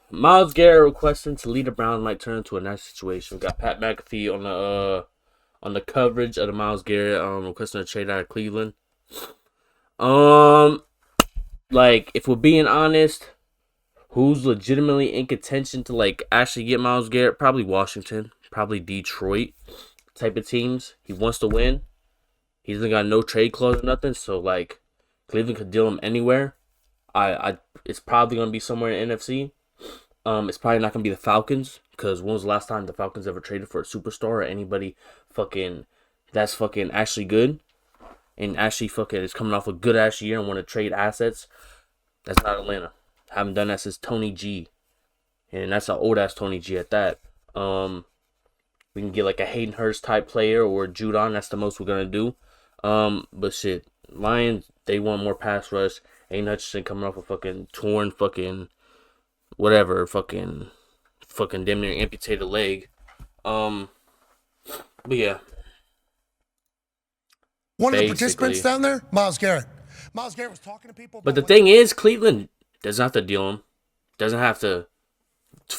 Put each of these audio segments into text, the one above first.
Myles Garrett requesting to lead the Browns might turn into a nice situation. We got Pat McAfee on the coverage of the Myles Garrett requesting a trade out of Cleveland. Um, like if we're being honest, who's legitimately in contention to like actually get Myles Garrett? Probably Washington, probably Detroit type of teams. He wants to win. He doesn't got no trade clause or nothing, so like Cleveland could deal him anywhere. It's probably gonna be somewhere in NFC. It's probably not gonna be the Falcons because when was the last time the Falcons ever traded for a superstar or anybody fucking that's fucking actually good and actually fucking is coming off a good ass year and want to trade assets? That's not Atlanta. Haven't done that since Tony G, and that's an old ass Tony G at that. We can get like a Hayden Hurst type player or a Judon. That's the most we're gonna do. But shit, Lions they want more pass rush. Aiden Hutchinson coming off a fucking torn fucking whatever fucking damn near amputated leg. But yeah, One of the basically. participants down there, Myles Garrett. Myles Garrett was talking to people. But the thing is, Cleveland doesn't have to deal him. Doesn't have to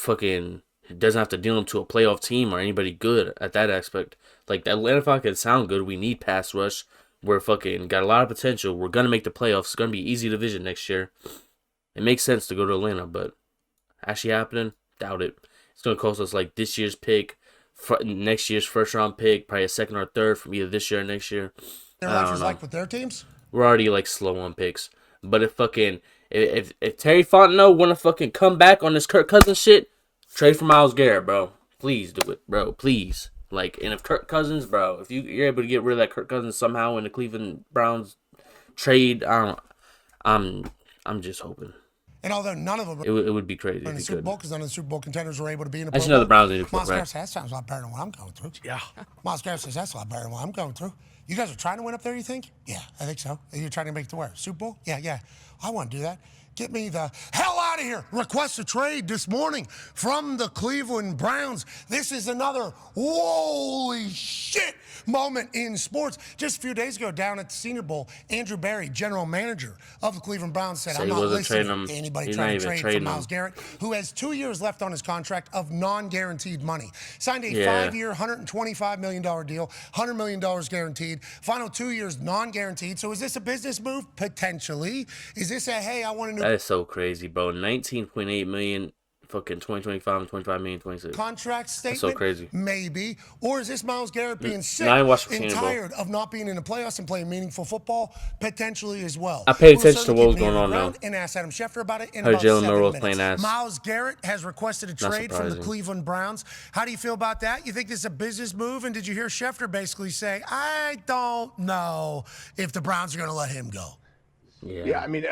deal him to a playoff team or anybody good at that aspect. Like the Atlanta Falcons sound good. We need pass rush. We're fucking got a lot of potential. We're gonna make the playoffs. It's gonna be easy division next year. It makes sense to go to Atlanta, but actually happening, doubt it. It's gonna cost us like this year's pick, next year's first round pick, probably a second or third from either this year or next year. Their life is like with their teams. We're already like slow on picks. But if Terry Fontenot wanna fucking come back on this Kirk Cousins shit, trade for Myles Garrett, bro. Please do it, bro. Please. Like, and if Kirk Cousins, bro, if you're able to get rid of that Kirk Cousins somehow in the Cleveland Browns trade, I'm just hoping. And although none of them It would be crazy in the if he Super could. Bowl, because none of the Super Bowl contenders were able to be in the Pro Actually, no, the Bowl. Browns need to Myles flip, Garrett said, that sounds a lot better than what I'm going through. Yeah. Myles Garrett says, that's a lot better than what I'm going through. You guys are trying to win up there, you think? Yeah, I think so. You're trying to make it to where? Super Bowl? Yeah. I want to do that. Get me the hell out of here. Request a trade this morning from the Cleveland Browns. This is another holy shit moment in sports. Just a few days ago down at the Senior Bowl, Andrew Berry, general manager of the Cleveland Browns, said, So I'm he not wasn't listening trading him. to anybody He's trying not to even trade for trading Myles him. Garrett, who has 2 years left on his contract of non-guaranteed money. Signed a Yeah. 5-year, $125 million deal, $100 million guaranteed. Final 2 years non-guaranteed. So is this a business move? Potentially. Is this a, hey, I want a new That is so crazy, bro. 19.8 million, fucking 2025 and 25 million 26. contract statement? so crazy. Maybe. Or is this Myles Garrett being sick Now I watched the and Senior Bowl. tired of not being in the playoffs and playing meaningful football? Potentially as well. I paid We'll attention to certainly what was keep an ear going to the on, ground though. and ask Adam Schefter about it in Heard about Jalen 7 Milroe was minutes. playing ass. Myles Garrett has requested a Not trade from the surprising. Cleveland Browns. How do you feel about that? You think this is a business move? And did you hear Schefter basically say, I don't know if the Browns are going to let him go? Yeah, I mean,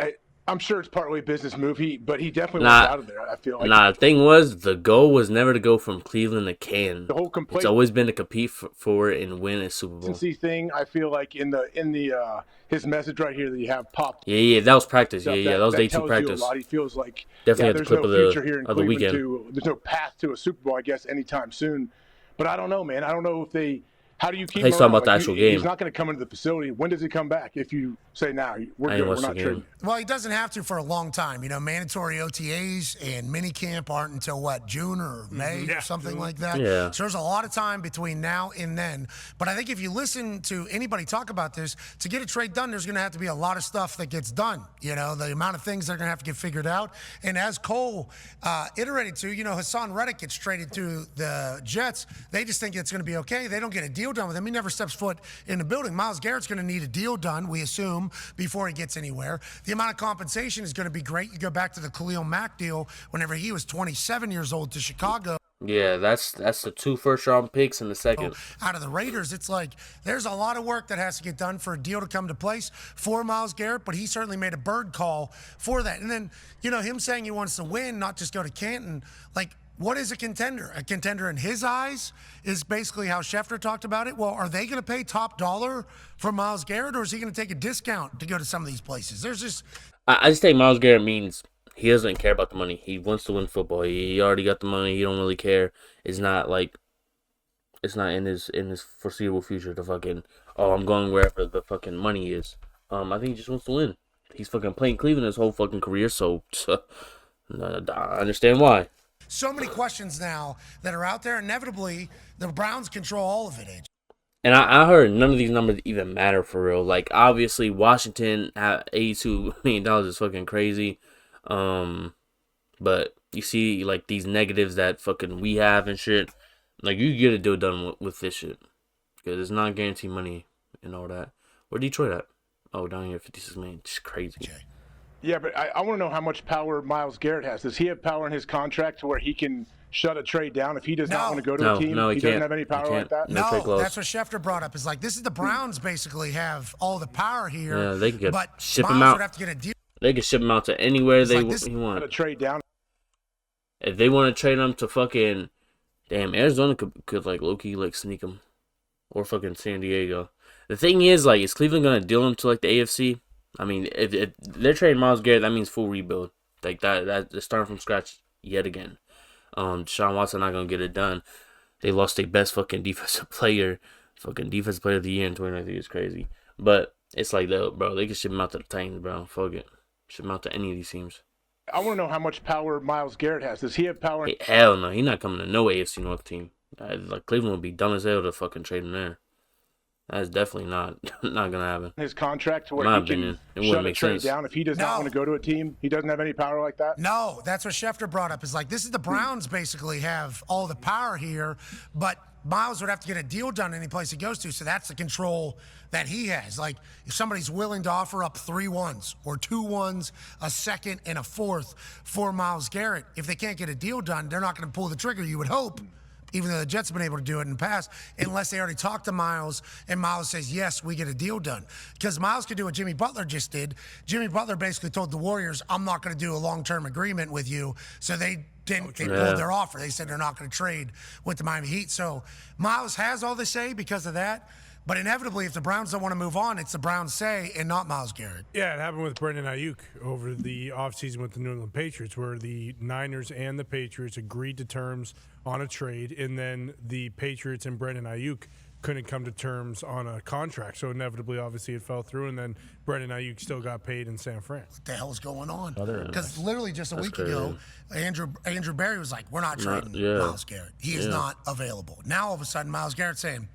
I'm sure it's partly a business move. But he definitely wants out of there. I feel like the thing was, the goal was never to go from Cleveland to Canton. the whole It's always been to compete for it and win a Super Bowl. complacency thing. I feel like in the his message right here that you have popped. Yeah, that was practice. Stuff Yeah, that was day 2 tells you practice. a lot. He feels like Definitely had the there's clip no of the- future here in of the Cleveland. weekend. There's no path to a Super Bowl, I guess, anytime soon. But I don't know, man. I don't know if they. How do you keep? He's him talking around? about the Like, actual He's game. not going to come into the facility. When does he come back? If you say now, we're I ain't good. We're watched the not game. trading. Well, he doesn't have to for a long time. You know, mandatory OTAs and minicamp aren't until what, June or May or something like that. Yeah. So there's a lot of time between now and then. But I think if you listen to anybody talk about this, to get a trade done, there's going to have to be a lot of stuff that gets done. You know, the amount of things that are going to have to get figured out. And as Cole iterated to, you know, Hassan Reddick gets traded to the Jets. They just think it's going to be okay. They don't get a deal done with him. He never steps foot in the building. Myles Garrett's going to need a deal done, we assume, before he gets anywhere. The amount of compensation is going to be great. You go back to the Khalil Mack deal whenever he was 27 years old to Chicago. Yeah, that's the 2 first-round picks in the second. Out of the Raiders, it's like there's a lot of work that has to get done for a deal to come to place for Myles Garrett, but he certainly made a bird call for that. And then, you know, him saying he wants to win, not just go to Canton, like, what is a contender? A contender in his eyes is basically how Schefter talked about it. Well, are they going to pay top dollar for Myles Garrett, or is he going to take a discount to go to some of these places? There's just I just think Myles Garrett means he doesn't care about the money. He wants to win football. He already got the money. He don't really care. It's not in his foreseeable future to fucking, oh, I'm going wherever the fucking money is. I think he just wants to win. He's fucking playing Cleveland his whole fucking career, so I understand why. So many questions now that are out there. Inevitably, the Browns control all of it, AJ. And I heard none of these numbers even matter for real. Like, obviously, Washington at $82 million is fucking crazy. But you see, like, these negatives that fucking we have and shit. Like, you get a deal done with this shit. Because it's not guaranteed money and all that. Where Detroit at? Oh, down here, 56 million. It's crazy. Okay. Yeah, but I want to know how much power Myles Garrett has. Does he have power in his contract to where he can shut a trade down if he does not want to go to a team? No, he doesn't can't. have any power like that? No, that's what Schefter brought up. Is like, this is the Browns basically have all the power here. Yeah, they can but ship Myles him out. Would have to get a deal. They can ship him out to anywhere he Want to trade down. If they want to trade him to fucking, damn, Arizona could like low-key like sneak him, or fucking San Diego. The thing is, like, is Cleveland gonna deal him to like the AFC? I mean, if they're trading Myles Garrett, that means full rebuild. Like that they're starting from scratch yet again. Deshaun Watson not gonna get it done. They lost their best fucking defensive player of the year in 2019. It's crazy, but it's like, bro, they can ship him out to the Titans, bro. Fuck it, ship him out to any of these teams. I want to know how much power Myles Garrett has. Does he have power? Hey, hell no, he's not coming to no AFC North team. Like, Cleveland would be dumb as hell to fucking trade him there. That's definitely not gonna happen. His contract to where My he can opinion, it shut wouldn't a make trade sense. down if he does not want to go to a team. He doesn't have any power like that. No, that's what Schefter brought up. Is like, this is the Browns basically have all the power here, but Myles would have to get a deal done any place he goes to. So that's the control that he has. Like, if somebody's willing to offer up 3 ones or 2 ones, a second and a fourth for Myles Garrett, if they can't get a deal done, they're not going to pull the trigger, you would hope. Even though the Jets have been able to do it in the past, unless they already talked to Myles and Myles says, yes, we get a deal done. Because Myles could do what Jimmy Butler just did. Jimmy Butler basically told the Warriors, I'm not going to do a long-term agreement with you. So they didn't. They pulled their offer. They said they're not going to trade with the Miami Heat. So Myles has all the say because of that. But inevitably, if the Browns don't want to move on, it's the Browns' say and not Myles Garrett. Yeah, it happened with Brandon Ayuk over the offseason with the New England Patriots, where the Niners and the Patriots agreed to terms on a trade, and then the Patriots and Brandon Ayuk couldn't come to terms on a contract. So inevitably, obviously, it fell through, and then Brandon Ayuk still got paid in San Fran. What the hell is going on? Because literally just a week ago, Andrew Berry was like, we're not trading Myles Garrett. He is not available. Now, all of a sudden, Myles Garrett's saying,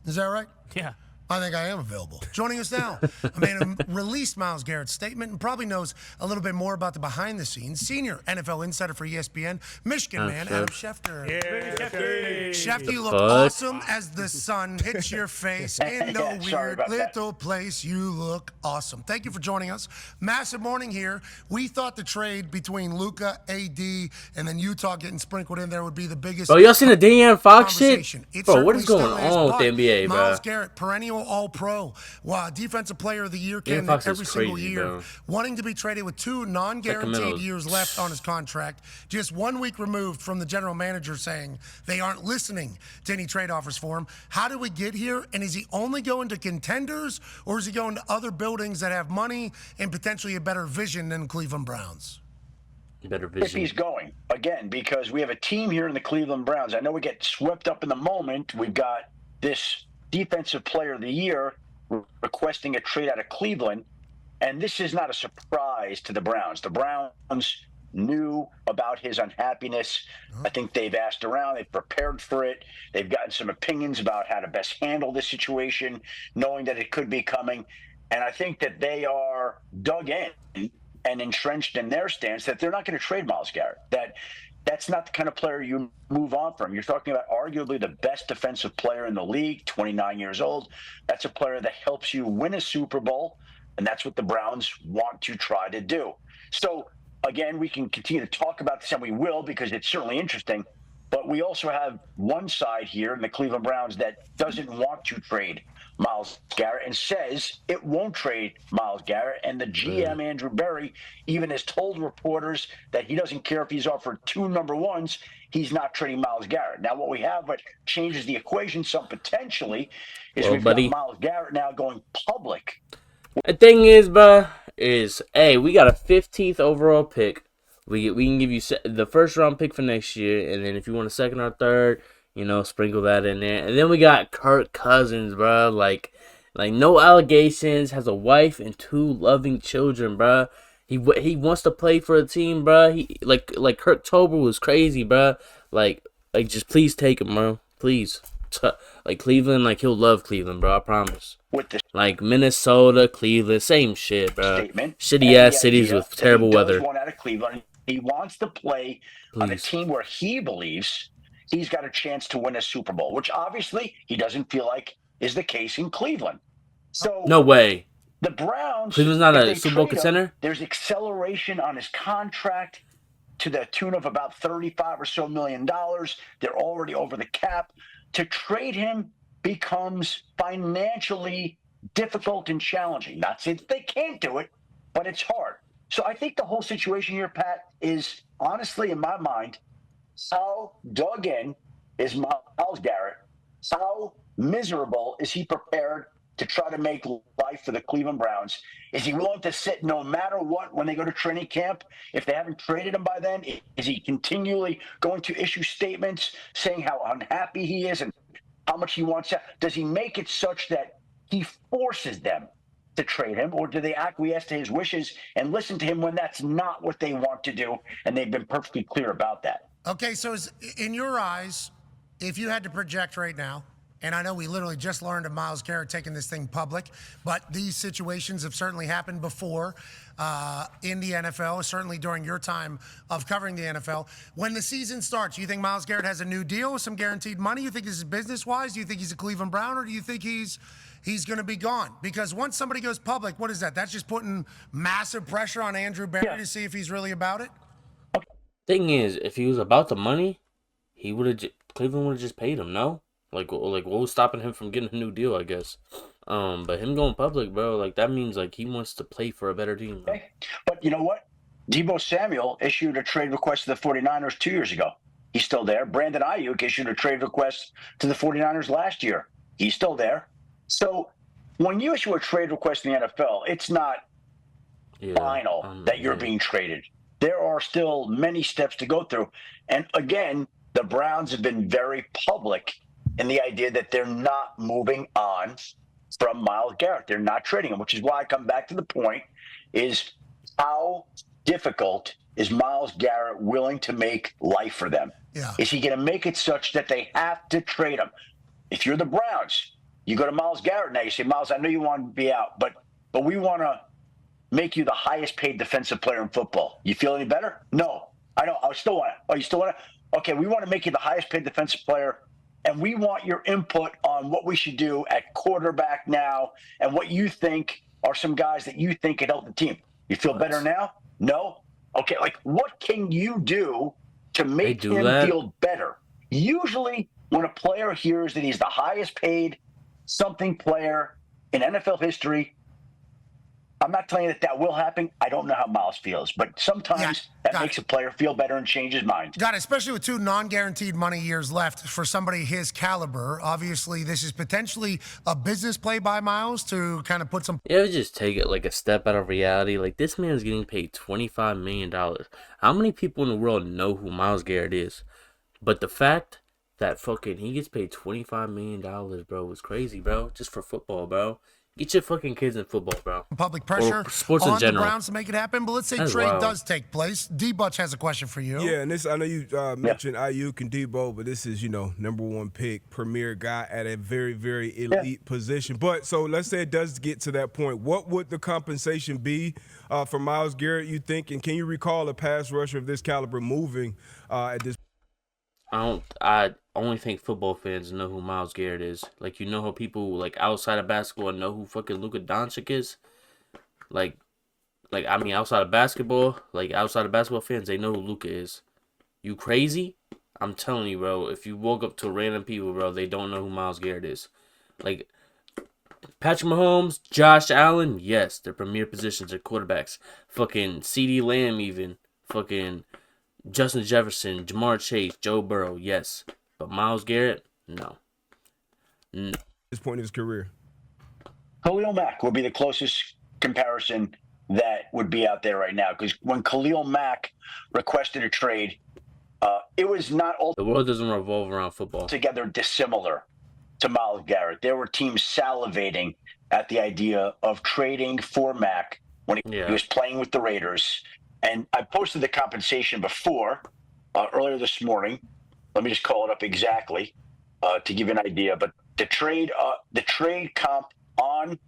is that right? Yeah. I think I am available. Joining us now, a man who released Myles Garrett's statement and probably knows a little bit more about the behind the scenes. Senior NFL insider for ESPN, Michigan man, Adam Schefter. Yeah, Schefter, you look awesome as the sun hits your face in the weird little place. You look awesome. Thank you for joining us. Massive morning here. We thought the trade between Luka, AD, and then Utah getting sprinkled in there would be the biggest. Bro, y'all seen the De'Aaron Fox shit? It Bro, what is certainly going still on with the NBA, bro? Myles Garrett, perennial All-Pro, defensive player of the year candidate every single year, bro. wanting to be traded with 2 non-guaranteed years left on his contract, just 1 week removed from the general manager saying they aren't listening to any trade offers for him. How did we get here? And is he only going to contenders, or is he going to other buildings that have money and potentially a better vision than Cleveland Browns? Better vision. If he's going, again, because we have a team here in the Cleveland Browns. I know we get swept up in the moment. We've got this defensive player of the year requesting a trade out of Cleveland, and this is not a surprise to the Browns. The Browns knew about his unhappiness. I think they've asked around, they've prepared for it, they've gotten some opinions about how to best handle this situation, knowing that it could be coming, and I think that they are dug in and entrenched in their stance that they're not going to trade Myles Garrett, that's not the kind of player you move on from. You're talking about arguably the best defensive player in the league, 29 years old. That's a player that helps you win a Super Bowl, and that's what the Browns want to try to do. So, again, we can continue to talk about this, and we will, because it's certainly interesting. But we also have one side here in the Cleveland Browns that doesn't want to trade Myles Garrett and says it won't trade Myles Garrett. And the GM, Andrew Berry, even has told reporters that he doesn't care if he's offered 2 number ones, he's not trading Myles Garrett. Now, what we have, what changes the equation some potentially, is we've got Myles Garrett now going public. The thing is, bro, hey, we got a 15th overall pick. We can give you the first round pick for next year, and then if you want a second or third, sprinkle that in there. And then we got Kirk Cousins, bro. Like no allegations, has a wife and 2 loving children, bro. He wants to play for a team, bro. He like Kirk Tober was crazy, bro. Like just please take him, bro. Please. Like Cleveland, like he'll love Cleveland, bro. I promise. With the Like Minnesota, Cleveland, same shit, bro. statement, Shitty ass cities with terrible he weather. Want out of Cleveland. He wants to play on a team where he believes he's got a chance to win a Super Bowl, which obviously he doesn't feel like is the case in Cleveland. So no way. The Browns, Cleveland's not a Super Bowl contender. There's acceleration on his contract to the tune of about $35 or so million. They're already over the cap. To trade him becomes financially difficult and challenging. Not saying that they can't do it, but it's hard. So I think the whole situation here, Pat, is honestly, in my mind, how dug in is Myles Garrett? How miserable is he prepared to try to make life for the Cleveland Browns? Is he willing to sit no matter what when they go to training camp? If they haven't traded him by then, is he continually going to issue statements saying how unhappy he is and how much he wants out? Does he make it such that he forces them to trade him, or do they acquiesce to his wishes and listen to him when that's not what they want to do? And they've been perfectly clear about that. Okay, so in your eyes, if you had to project right now, and I know we literally just learned of Myles Garrett taking this thing public, but these situations have certainly happened before in the NFL, certainly during your time of covering the NFL. When the season starts, you think Myles Garrett has a new deal with some guaranteed money? You think this is business-wise? Do you think he's a Cleveland Brown, or do you think he's going to be gone? Because once somebody goes public, what is that? That's just putting massive pressure on Andrew Barry to see if he's really about it? Thing is, if he was about the money, Cleveland would have just paid him, no? Like what was stopping him from getting a new deal, I guess. But him going public, bro, like that means like he wants to play for a better team. Bro. Okay. But you know what? Deebo Samuel issued a trade request to the 49ers 2 years ago. He's still there. Brandon Ayuk issued a trade request to the 49ers last year. He's still there. So when you issue a trade request in the NFL, it's not final that you're being traded. There are still many steps to go through. And again, the Browns have been very public in the idea that they're not moving on from Myles Garrett. They're not trading him, which is why I come back to the point is how difficult is Myles Garrett willing to make life for them? Yeah. Is he going to make it such that they have to trade him? If you're the Browns, you go to Myles Garrett now, you say, Myles, I know you want to be out, but we want to make you the highest paid defensive player in football. You feel any better? No. I don't. I still want it. Oh, you still want it? Okay, we want to make you the highest paid defensive player, and we want your input on what we should do at quarterback now and what you think are some guys that you think could help the team. You feel better now? No? Okay, like what can you do to make him feel better? Usually when a player hears that he's the highest paid something player in NFL history, I'm not telling you that will happen. I don't know how Myles feels, but sometimes that makes a player feel better and change his mind. Got it, especially with 2 non-guaranteed money years left for somebody his caliber. Obviously, this is potentially a business play by Myles to kind of put some... Yeah, just take it like a step out of reality. Like, this man's getting paid $25 million. How many people in the world know who Myles Garrett is? But the fact that fucking he gets paid $25 million, bro, is crazy, bro. Just for football, bro. Get your fucking kids in football, bro. Public pressure or sports on in general. the Browns to make it happen. But let's say trade does take place. D-Butch has a question for you. Yeah, and this, I know you mentioned Ayuk and Debo, but this is, number 1 pick, premier guy at a very, very elite position. But so let's say it does get to that point. What would the compensation be for Myles Garrett, you think? And can you recall a pass rusher of this caliber moving at this point? I only think football fans know who Myles Garrett is. Like, you know how people, like, outside of basketball know who fucking Luka Doncic is? Outside of basketball fans, they know who Luka is. You crazy? I'm telling you, bro, if you walk up to random people, bro, they don't know who Myles Garrett is. Like, Patrick Mahomes, Josh Allen, yes, they're premier positions, they're quarterbacks. Fucking CeeDee Lamb even. Fucking Justin Jefferson, Jamar Chase, Joe Burrow, yes. But Myles Garrett, no. This point in his career. Khalil Mack would be the closest comparison that would be out there right now. Because when Khalil Mack requested a trade, it was not all the world doesn't revolve around football. Together dissimilar to Myles Garrett. There were teams salivating at the idea of trading for Mack when he was playing with the Raiders. And I posted the compensation before, earlier this morning. Let me just call it up exactly to give you an idea. But the trade comp on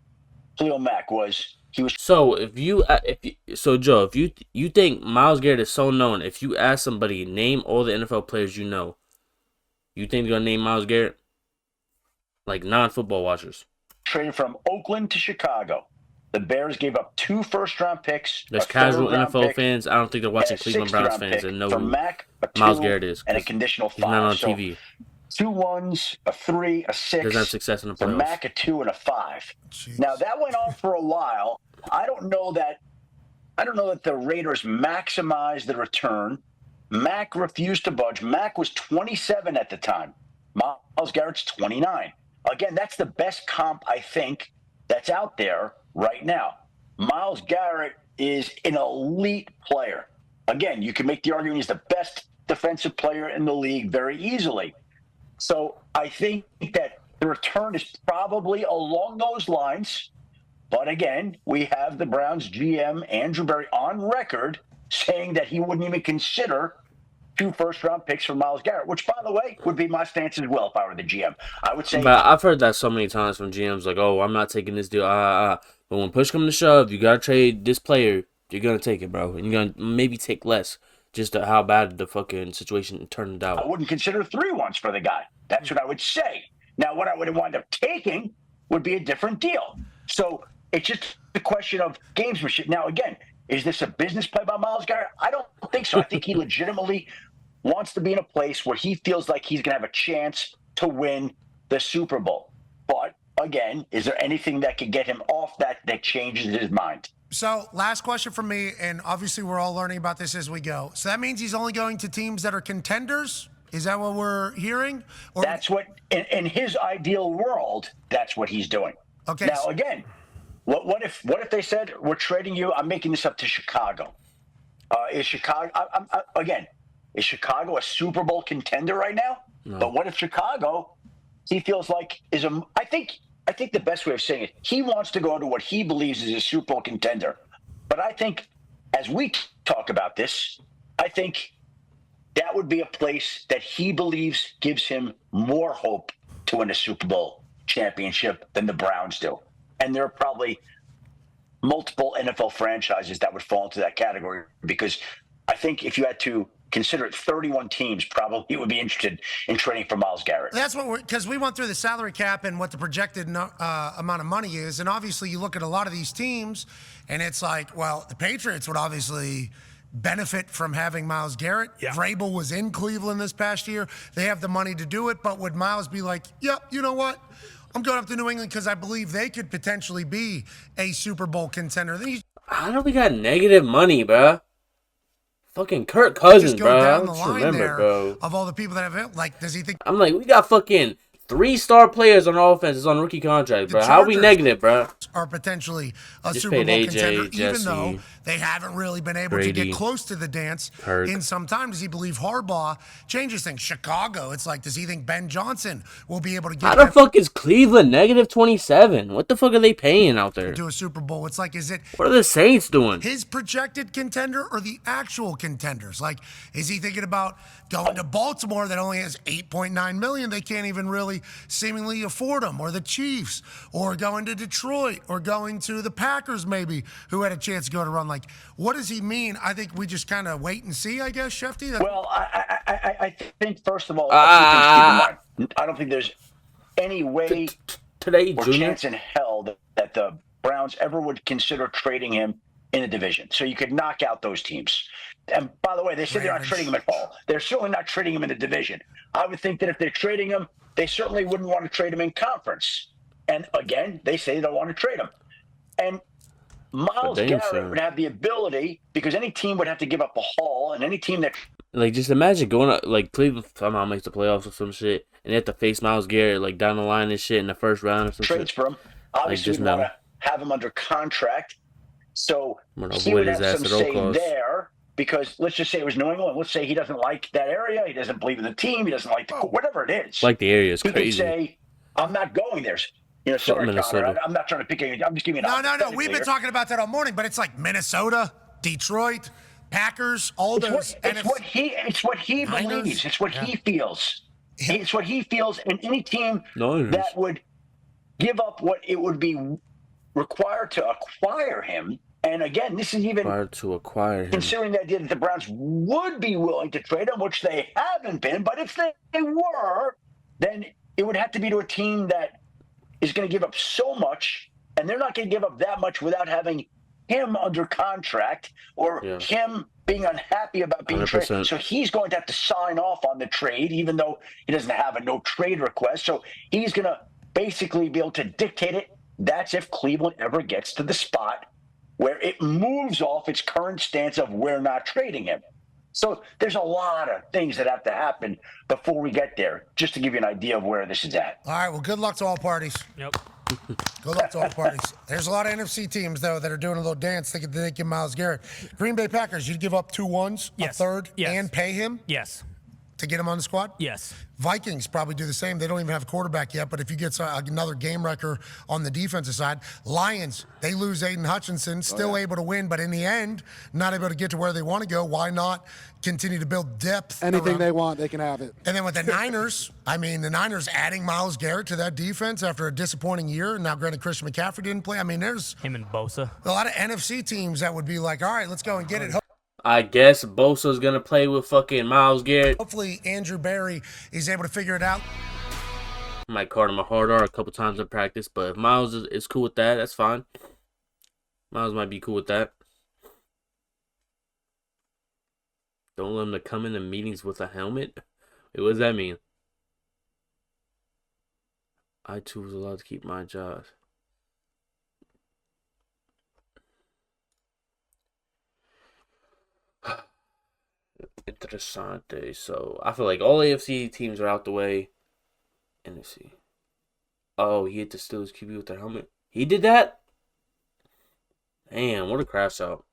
Khalil Mack was So Joe, if you think Myles Garrett is so known, if you ask somebody name all the NFL players you know, you think they're gonna name Myles Garrett? Like non-football watchers. Traded from Oakland to Chicago. The Bears gave up 2 first-round picks. There's casual NFL fans. I don't think they're watching Cleveland Browns fans and know who Myles Garrett is. And a conditional 5. He's not on TV. 2 1s, a 3, a 6. Doesn't have success in the playoffs. A Mack, a 2, and a 5. Jeez. Now that went on for a while. I don't know that the Raiders maximized the return. Mack refused to budge. Mack was 27 at the time. Myles Garrett's 29. Again, that's the best comp I think that's out there right now. Myles Garrett is an elite player. Again, you can make the argument he's the best defensive player in the league very easily. So I think that the return is probably along those lines. But again, we have the Browns GM, Andrew Berry, on record saying that he wouldn't even consider 2 first-round picks for Myles Garrett, which, by the way, would be my stance as well if I were the GM. I would say. But I've heard that so many times from GMs, like, "Oh, I'm not taking this deal." But when push comes to shove, you gotta trade this player. You're gonna take it, bro, and you're gonna maybe take less, just to how bad the fucking situation turned out. I wouldn't consider 3 ones for the guy. That's what I would say. Now, what I would wind up taking would be a different deal. So it's just a question of gamesmanship. Now, again, is this a business play by Myles Garrett? I don't think so. I think he legitimately wants to be in a place where he feels like he's going to have a chance to win the Super Bowl. But, again, is there anything that could get him off that changes his mind? So, last question from me, and obviously we're all learning about this as we go. So that means he's only going to teams that are contenders? Is that what we're hearing? Or that's what, in his ideal world, that's what he's doing. Okay. Now, again, what if they said, we're trading you, I'm making this up to Chicago. Is Chicago, is Chicago a Super Bowl contender right now? No. But what if Chicago, he feels like I think the best way of saying it, he wants to go to what he believes is a Super Bowl contender. But I think as we talk about this, I think that would be a place that he believes gives him more hope to win a Super Bowl championship than the Browns do. And there are probably multiple NFL franchises that would fall into that category, because I think if you had to consider it, 31 teams probably would be interested in trading for Myles Garrett. That's what because we went through the salary cap and what the projected amount of money is. And obviously you look at a lot of these teams and it's like, well, the Patriots would obviously benefit from having Myles Garrett. Yeah. Vrabel was in Cleveland this past year. They have the money to do it. But would Myles be like, yep, you know what? I'm going up to New England because I believe they could potentially be a Super Bowl contender. How do we got negative money, bro? Fucking Kirk Cousins, just go bro. down the line remember, there bro. Of all the people that have it. Like, does he think? I'm like, we got fucking 3-star players on offense. It's on rookie contract, bro. How are we negative, bro? Are potentially a Just Super Bowl AJ, contender, Jesse, even though they haven't really been able Brady, to get close to the dance Kirk. in some time. Does he believe Harbaugh changes things? Chicago, it's like, does he think Ben Johnson will be able to get How the fuck is Cleveland negative 27? What the fuck are they paying out there? to a Super Bowl? It's like, is it What are the Saints doing? his projected contender or the actual contenders? Like, is he thinking about going to Baltimore that only has $8.9 million? They can't even really seemingly afford him, or the Chiefs, or going to Detroit, or going to the Packers maybe, who had a chance to go to run. Like, what does he mean? I think we just kind of wait and see, I guess, Shefty. Well, I think, first of all, I don't think there's any way today, or Junior, chance in hell that the Browns ever would consider trading him in a division. So you could knock out those teams. And by the way, they said they're not trading him at all. They're certainly not trading him in a division. I would think that if they're trading him, they certainly wouldn't want to trade him in conference. And again, they say they don't want to trade him. And Myles Garrett would have the ability, because any team would have to give up a haul, and any team that like, just imagine going up, like, Cleveland somehow makes the playoffs or some shit, and they have to face Myles Garrett, like, down the line and shit in the first round or some trades shit. for him. Obviously, like, we want to have him under contract, so he would have some say there. Because let's just say it was New England. Let's say he doesn't like that area. He doesn't believe in the team. He doesn't like whatever it is. Like, the area is crazy. He could say, I'm not going there. Sorry, Minnesota. Connor. I'm not trying to pick any. I'm just giving you an No. We've been talking about that all morning, but it's like Minnesota, Detroit, Packers, all those. It's what he believes. It's what he feels. It's what he feels, and any team that would give up what it would be required to acquire him. And again, this is even required to acquire him. Considering the idea that the Browns would be willing to trade him, which they haven't been. But if they were, then it would have to be to a team that is going to give up so much, and they're not going to give up that much without having him under contract or him being unhappy about being 100%. Traded. So he's going to have to sign off on the trade, even though he doesn't have a no trade request. So he's going to basically be able to dictate it. That's if Cleveland ever gets to the spot where it moves off its current stance of we're not trading him. So there's a lot of things that have to happen before we get there, just to give you an idea of where this is at. All right, well, good luck to all parties. Yep. Good luck to all parties. There's a lot of NFC teams, though, that are doing a little dance thinking they can Myles Garrett. Green Bay Packers, you'd give up 2 1s, a third, and pay him? Yes. To get him on the squad? Yes. Vikings probably do the same. They don't even have a quarterback yet, but if you get another game wrecker on the defensive side, Lions, they lose Aiden Hutchinson, still able to win, but in the end, not able to get to where they want to go. Why not continue to build depth? Anything they want, they can have it. And then with the Niners, the Niners adding Myles Garrett to that defense after a disappointing year, and now granted Christian McCaffrey didn't play. There's him and Bosa. A lot of NFC teams that would be like, all right, let's go and get it. I guess Bosa's going to play with fucking Myles Garrett. Hopefully Andrew Berry is able to figure it out. Might call him a hard R a couple times in practice, but if Myles is cool with that, that's fine. Myles might be cool with that. Don't let him to come into meetings with a helmet. Wait, what does that mean? I too was allowed to keep my job. Interessante. So I feel like all AFC teams are out the way. NFC. Oh, he hit the Steelers QB with the helmet. He did that? Damn, what a crash out.